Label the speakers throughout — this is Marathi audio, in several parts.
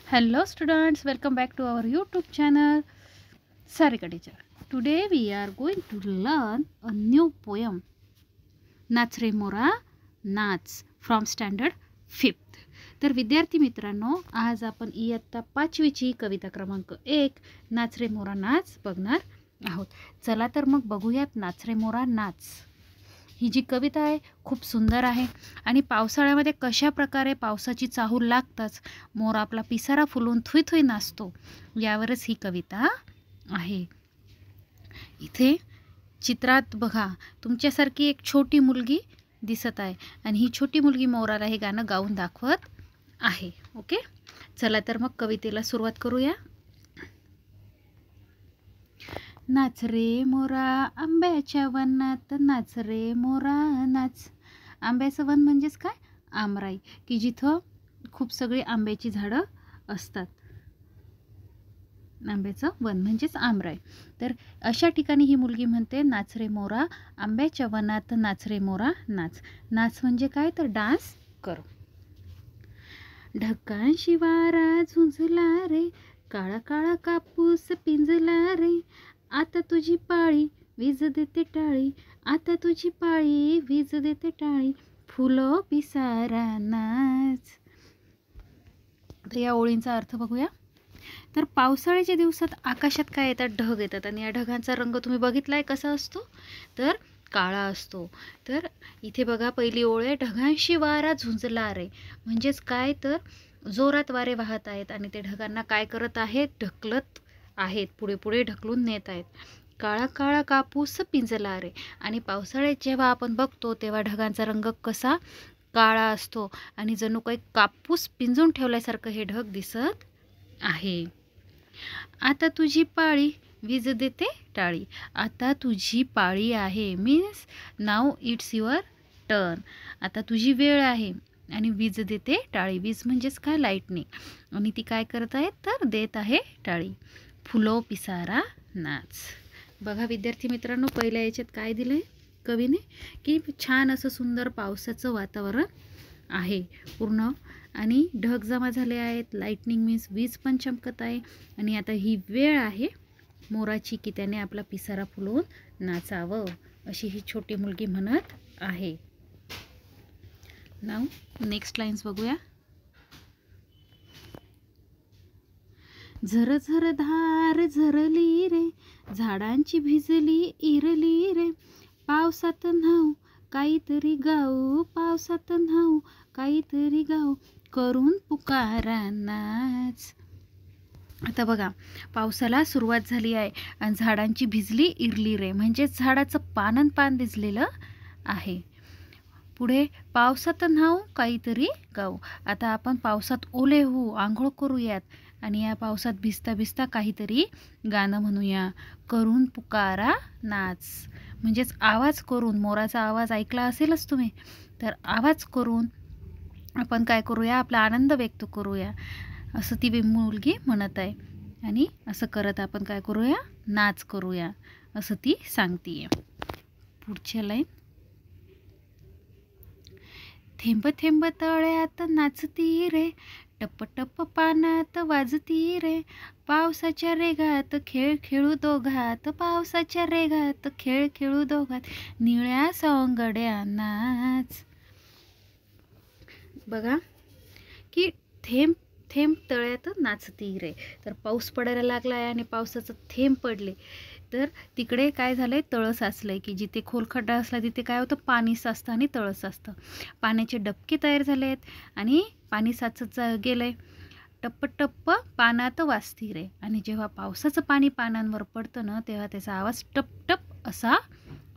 Speaker 1: Hello students, welcome back to our YouTube channel Sarika Teacher. Today we are going to learn a new poem नाच रे मोरा नाच from standard 5th. तर विद्यार्थी मित्रांनो, आज आपण इयत्ता 5वीची कविता क्रमांक 1 नाच रे मोरा नाच बघणार आहोत. चला तर मग बघूयात नाच रे मोरा नाच. ही जी कविता आहे खूप सुंदर आहे आणि पावसाळ्यामध्ये कशा प्रकारे पावसाची चाहूल लागताच मोर आपला पिसारा फुलून थुई थुई नाचतो यावरच ही कविता आहे. इथे चित्रात बघा, तुमच्यासारखी एक छोटी मुलगी दिसत आहे आणि ही छोटी मुलगी मोराला हे गाणं गाऊन दाखवत आहे. ओके, चला तर मग कवितेला सुरुवात करूया. नाच रे मोरा आंब्याच्या वनात, नाच रे मोरा नाच. आंब्याचं वन म्हणजेच काय, आमराई, की जिथं खूप सगळी आंब्याची झाडं असतात. आंब्याचं वन म्हणजेच आमराई. तर अशा ठिकाणी ही मुलगी म्हणते, नाच रे मोरा आंब्याच्या वनात, नाच रे मोरा नाच. नाच म्हणजे काय, तर डान्स कर. ढगांशी वारा झुंजला रे, काळा काळा कापूस पिंजला रे. आता तुझी पाळी वीज देते टाळी, आता तुझी पाळी वीज देते टाळी. फुलो पिसारा नाच. तर या ओळींचा अर्थ बघूया. तर पावसाळ्याच्या दिवसात आकाशात काय येतात, ढग येतात आणि या ढगांचा रंग तुम्ही बघितलाय कसा असतो, तर काळा असतो. तर इथे बघा पहिली ओळ आहे, ढगांशी वारा झुंजला रे. म्हणजेच काय, तर जोरात वारे वाहत आहेत आणि ते ढगांना काय करत आहेत, ढकलत आहेत, पुढे पुढे ढकलून नेत आहेत. काळा काळा कापूस पिंजला रे. आणि पावसाळ्यात जेव्हा आपण बघतो तेव्हा ढगांचा रंग कसा, काळा असतो आणि जणू काही कापूस पिंजून ठेवल्यासारखं हे ढग दिसत आहे. आता तुझी पाळी वीज देते टाळी. आता तुझी पाळी आहे, means now it's your turn. आता तुझी वेळ आहे आणि वीज देते टाळी. वीज म्हणजेच काय, लाईटनिंग. आणि ती काय करत आहे, तर देत आहे टाळी. फुलो पिसारा नाच. बघा विद्यार्थी मित्रांनो, पहिल्या याच्यात काय दिलं आहे कवीने, की छान असं सुंदर पावसाचं वातावरण आहे पूर्ण आणि ढग जमा झाले आहेत. लाईटनिंग मीन्स वीज पण चमकत आहे. आणि आता ही वेळ आहे मोराची की त्याने आपला पिसारा फुलवून नाचावं, अशी ही छोटी मुलगी म्हणत आहे. नाव नेक्स्ट लाईन्स बघूया. झर झर धार झरली रे, झाडांची भिजली इरली रे. पावसात न्हाऊ काहीतरी गाऊ, पावसात न्हाऊ काहीतरी गाऊ. करून पुकारा नाच. आता बघा, पावसाला सुरुवात झाली आहे आणि झाडांची भिजली इरली रे, म्हणजे झाडाचं पानन पान भिजलेलं आहे. पुढे पावसात न्हाऊ काहीतरी गाऊ. आता आपण पावसात ओले होऊ, आंघोळ करूयात आणि या पावसात भिजता भिजता काहीतरी गाणं म्हणूया. करून पुकारा नाच, म्हणजेच आवाज करून. मोराचा आवाज ऐकला असेलच तुम्ही, तर आवाज करून आपण काय करूया, आपला आनंद व्यक्त करूया, असं ती मुलगी म्हणत आहे. आणि असं करत आपण काय करूया, नाच करूया, असं ती सांगतीये. पुढच्या लाईन. थेंब थेंब तळ्यात नाचती रे, टप टप पानात वाजती रे. पावसाच्या रेघात खेळ खेळू दोघात, पावसाच्या रेघात खेळ खेळू दोघात. निळ्या सवंगड्या नाच. बघा की थेंब थेंब तळ्यात नाचती रे. तर पाऊस पडायला लागला आहे आणि पावसाचं थेंब पडले, तर तिकडे काय झालं आहे, तळं साचलं आहे. की जिथे खोल खड्डा असला तिथे काय होतं, पाणी साचतं आणि तळं साचतं. पाण्याचे डबके तयार झाले आहेत आणि पाणी साचत गेलं आहे. टप्प टप्प पानात वाजती रे. आणि जेव्हा पावसाचं पाणी पानांवर पडतं ना, तेव्हा त्याचा आवाज टप टप असा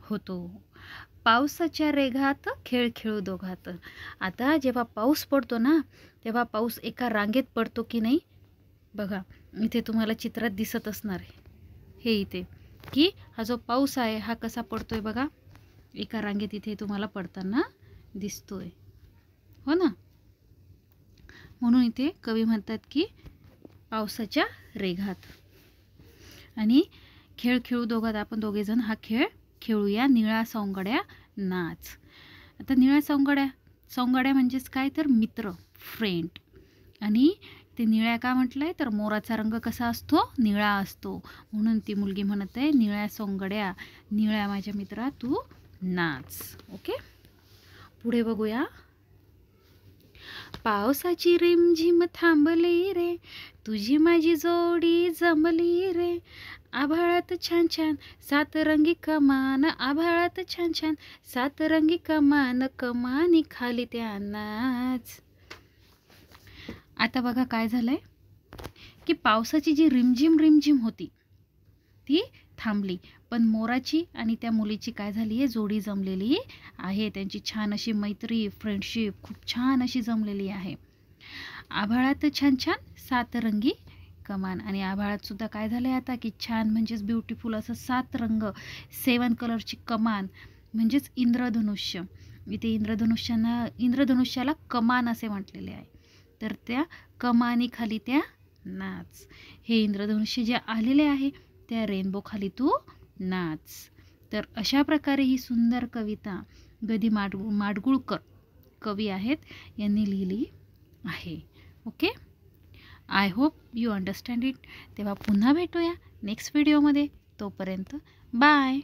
Speaker 1: होतो. पावसाच्या रेघात खेळ खेळू दोघात. आता जेव्हा पाऊस पडतो ना, तेव्हा पाऊस एका रांगेत पडतो की नाही. बघा इथे तुम्हाला चित्रात दिसत असणार आहे हे इथे, की हा जो पाऊस आहे हा कसा पडतोय बघा, एका रांगेत इथे तुम्हाला पडताना दिसतोय, हो ना. म्हणून इथे कवी म्हणतात की पावसाच्या रेघात. आणि खेळ खेळू दोघात, आपण दोघेजण हा खेळ खेळूया. निळ्या सवंगड्या नाच. आता निळ्या सवंगड्या, सवंगड्या म्हणजेच काय, तर मित्र, फ्रेंड. आणि ते निळ्या का म्हटलंय तर मोराचा रंग कसा असतो निळा असतो म्हणून ती मुलगी म्हणत आहे निळ्या सोंगड्या निळ्या माझ्या मित्रा तू नाच. ओके पुढे बघूया. पावसाची रिमझिम थांबली रे तुझी माझी जोडी जमली रे आभाळात छान छान सातरंगी कमान आभाळात छान छान सातरंगी कमान कमानी खाली त्या नाच. आता बघा काय झालंय की पावसाची जी रिमझिम रिमझिम होती ती थांबली पण मोराची आणि त्या मुलीची काय झाली आहे जोडी जमलेली आहे. त्यांची छान अशी मैत्री फ्रेंडशिप खूप छान अशी जमलेली आहे. आभाळात छान छान सातरंगी कमान आणि आभाळात सुद्धा काय झालं आहे आता की छान म्हणजेच ब्युटिफुल असं 7 रंग 7 कलरची कमान म्हणजेच इंद्रधनुष्य. इथे इंद्रधनुष्याला कमान असे म्हटलेले आहे. तर त्या कमानीखाली त्या नाच. हे इंद्रधनुष्य जे आलेले आहे त्या रेनबो खाली तू नाच. तर अशा प्रकारे ही सुंदर कविता गदी माडगुळकर कवी आहेत यांनी लिहिली आहे. Okay I hope you understand it. तेव्हा पुन्हा भेटूया नेक्स्ट व्हिडिओमध्ये. तोपर्यंत बाय.